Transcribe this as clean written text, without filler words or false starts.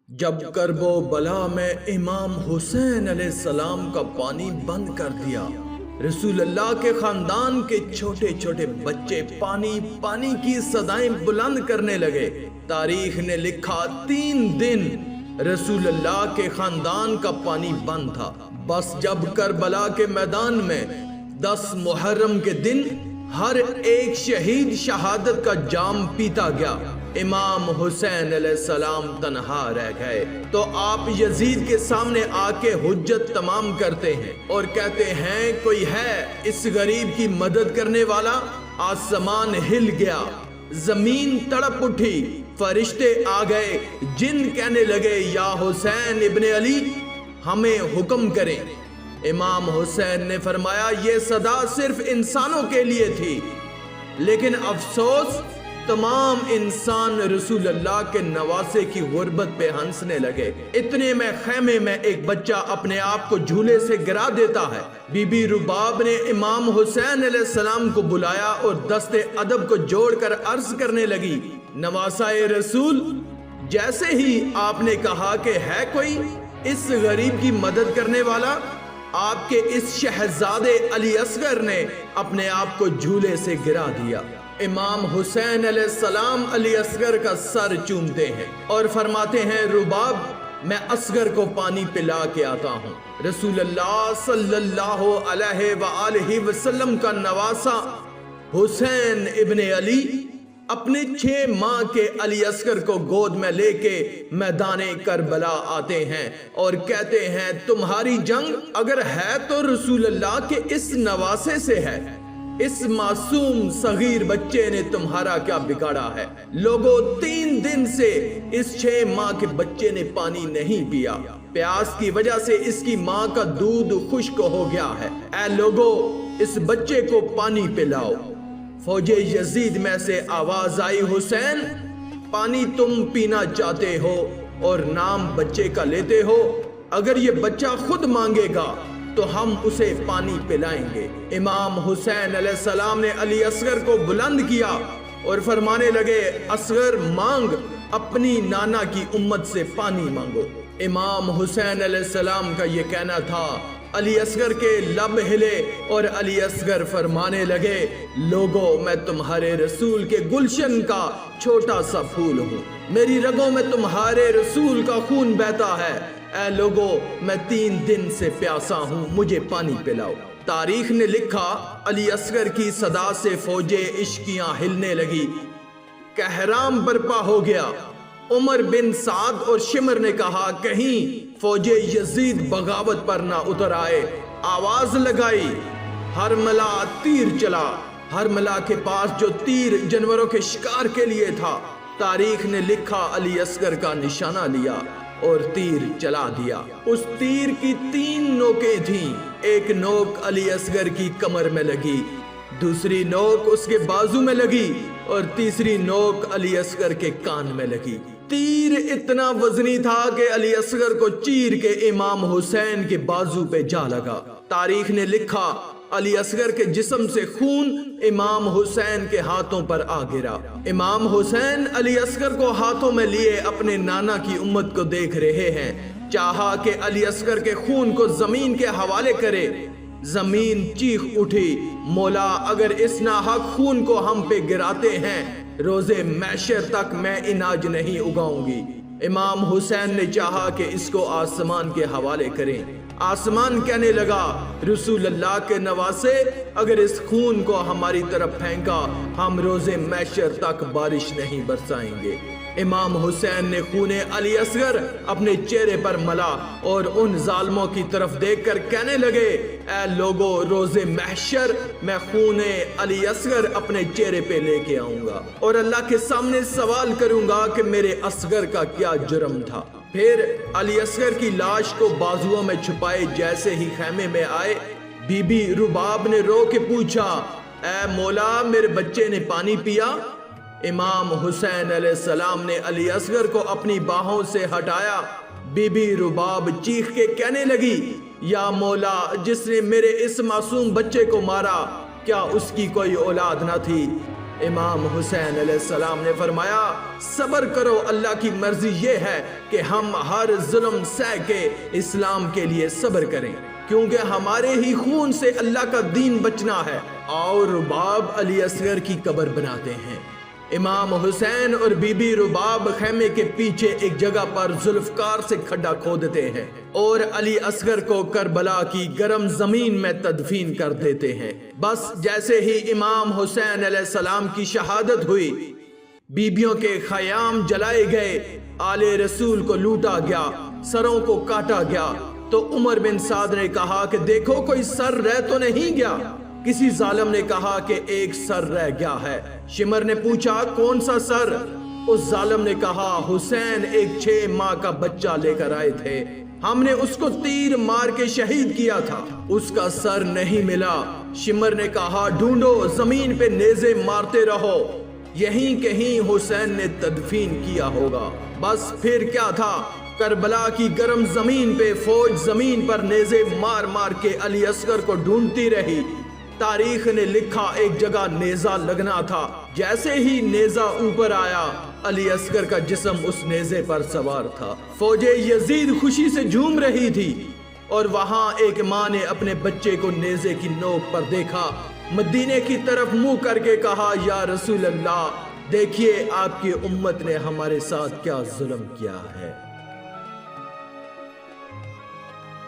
جب کرب و بلا میں امام حسین علیہ السلام کا پانی بند کر دیا، رسول اللہ کے خاندان کے چھوٹے چھوٹے بچے پانی پانی کی صدائیں بلند کرنے لگے۔ تاریخ نے لکھا 3 دن رسول اللہ کے خاندان کا پانی بند تھا۔ بس جب کربلا کے میدان میں 10 محرم کے دن ہر ایک شہید شہادت کا جام پیتا گیا، امام حسین علیہ السلام تنہا رہ گئے، تو آپ یزید کے سامنے آ کے حجت تمام کرتے ہیں اور کہتے ہیں کوئی ہے اس غریب کی مدد کرنے والا؟ آسمان ہل گیا، زمین تڑپ اٹھی، فرشتے آ گئے، جن کہنے لگے یا حسین ابن علی ہمیں حکم کریں۔ امام حسین نے فرمایا یہ صدا صرف انسانوں کے لیے تھی، لیکن افسوس تمام انسان رسول اللہ کے نواسے کی غربت پہ ہنسنے لگے۔ اتنے میں خیمے میں ایک بچہ اپنے آپ کو جھولے سے گرا دیتا ہے۔ بی بی رباب نے امام حسین علیہ السلام کو بلایا اور دست ادب کو جوڑ کر عرض کرنے لگی، نواسائے رسول، جیسے ہی آپ نے کہا کہ ہے کوئی اس غریب کی مدد کرنے والا، آپ کے اس شہزادے علی اصغر نے اپنے آپ کو جھولے سے گرا دیا۔ امام حسین علیہ السلام علی اصغر کا سر چومتے ہیں اور فرماتے ہیں رباب میں اصغر کو پانی پلا کے آتا ہوں۔ رسول اللہ صلی اللہ علیہ وآلہ وسلم کا نواسا حسین ابن علی اپنے 6 ماہ کے علی اصغر کو گود میں لے کے میدان کربلا آتے ہیں اور کہتے ہیں تمہاری جنگ اگر ہے تو رسول اللہ کے اس نواسے سے ہے، اس معصوم صغیر بچے نے تمہارا کیا بگاڑا ہے؟ لوگوں 3 دن سے اس 6 ماہ کے بچے نے پانی نہیں پیا، پیاس کی وجہ سے اس کی ماں کا دودھ خشک ہو گیا ہے، اے لوگوں اس بچے کو پانی پلاؤ۔ فوج یزید میں سے آواز آئی حسین پانی تم پینا چاہتے ہو اور نام بچے کا لیتے ہو، اگر یہ بچہ خود مانگے گا تو ہم اسے پانی پلائیں گے۔ امام حسین علیہ السلام نے علی اصغر کو بلند کیا اور فرمانے لگے اصغر مانگ، اپنی نانا کی امت سے پانی مانگو۔ امام حسین علیہ السلام کا یہ کہنا تھا، علی اصغر کے لب ہلے اور علی اصغر فرمانے لگے لوگوں میں تمہارے رسول کے گلشن کا چھوٹا سا پھول ہوں، میری رگوں میں تمہارے رسول کا خون بہتا ہے، اے لوگوں میں 3 دن سے پیاسا ہوں، مجھے پانی پلاؤ۔ تاریخ نے لکھا علی اصغر کی صدا سے فوجیں عشقیاں ہلنے لگی، کہرام برپا ہو گیا۔ عمر بن سعد اور شمر نے کہا کہیں فوج یزید بغاوت پر نہ اتر آئے، آواز لگائی، ہرملا تیر چلا۔ ہرملا کے پاس جو تیر جانوروں کے شکار کے لیے تھا، تاریخ نے لکھا علی اصغر کا نشانہ لیا اور تیر چلا دیا۔ اس تیر کی 3 نوکیں تھیں، ایک نوک علی اصغر کی کمر میں لگی، دوسری نوک اس کے بازو میں لگی اور تیسری نوک علی اصغر کے کان میں لگی۔ تیر اتنا وزنی تھا کہ علی اصغر کو چیر کے امام حسین کے بازو پہ جا لگا۔ تاریخ نے لکھا علی اصغر کے جسم سے خون امام حسین کے ہاتھوں پر آ گرا۔ امام حسین علی اصغر کو ہاتھوں میں لیے اپنے نانا کی امت کو دیکھ رہے ہیں، چاہا کہ علی اصغر کے خون کو زمین کے حوالے کرے۔ زمین چیخ اٹھی، مولا اگر اس ناحق خون کو ہم پہ گراتے ہیں روزے محشر تک میں اناج نہیں اگاؤں گی۔ امام حسین نے چاہا کہ اس کو آسمان کے حوالے کریں، آسمان کہنے لگا رسول اللہ کے نواسے اگر اس خون کو ہماری طرف پھینکا ہم روزے محشر تک بارش نہیں برسائیں گے۔ امام حسین نے خون علی اصغر اپنے چہرے پر ملا اور ان ظالموں کی طرف دیکھ کر کہنے لگے اے لوگو روز محشر میں خون علی اصغر اپنے چہرے پہ لے کے آؤں گا اور اللہ کے سامنے سوال کروں گا کہ میرے اصغر کا کیا جرم تھا۔ پھر علی اصغر کی لاش کو بازوؤں میں چھپائے جیسے ہی خیمے میں آئے، بی بی رباب نے رو کے پوچھا اے مولا میرے بچے نے پانی پیا؟ امام حسین علیہ السلام نے علی اصغر کو اپنی باہوں سے ہٹایا۔ بی بی رباب چیخ کے کہنے لگی یا مولا جس نے میرے اس معصوم بچے کو مارا کیا اس کی کوئی اولاد نہ تھی؟ امام حسین علیہ السلام نے فرمایا صبر کرو، اللہ کی مرضی یہ ہے کہ ہم ہر ظلم سہ کے اسلام کے لیے صبر کریں، کیونکہ ہمارے ہی خون سے اللہ کا دین بچنا ہے۔ اور رباب علی اصغر کی قبر بناتے ہیں۔ امام حسین اور بی بی رباب خیمے کے پیچھے ایک جگہ پر ذوالفقار سے کھڈا کھودتے ہیں اور علی اصغر کو کربلا کی گرم زمین میں تدفین کر دیتے ہیں۔ بس جیسے ہی امام حسین علیہ السلام کی شہادت ہوئی، بیبیوں کے خیام جلائے گئے، آل رسول کو لوٹا گیا، سروں کو کاٹا گیا، تو عمر بن سعد نے کہا کہ دیکھو کوئی سر رہ تو نہیں گیا۔ کسی ظالم نے کہا کہ ایک سر رہ گیا ہے۔ شمر نے پوچھا کون سا سر؟ اس ظالم نے کہا حسین ایک 6 ماہ کا بچہ لے کر آئے تھے، ہم نے اس کو تیر مار کے شہید کیا تھا، اس کا سر نہیں ملا۔ شمر نے کہا ڈھونڈو، زمین پہ نیزے مارتے رہو، یہیں کہیں حسین نے تدفین کیا ہوگا۔ بس پھر کیا تھا، کربلا کی گرم زمین پہ فوج زمین پر نیزے مار مار کے علی اصغر کو ڈھونڈتی رہی۔ تاریخ نے لکھا ایک جگہ نیزہ لگنا تھا، جیسے ہی نیزہ اوپر آیا علی اصغر کا جسم اس نیزے پر سوار تھا۔ فوج یزید خوشی سے جھوم رہی تھی اور وہاں ایک ماں نے اپنے بچے کو نیزے کی نوک پر دیکھا، مدینے کی طرف منہ کر کے کہا یا رسول اللہ، دیکھیے آپ کی امت نے ہمارے ساتھ کیا ظلم کیا ہے۔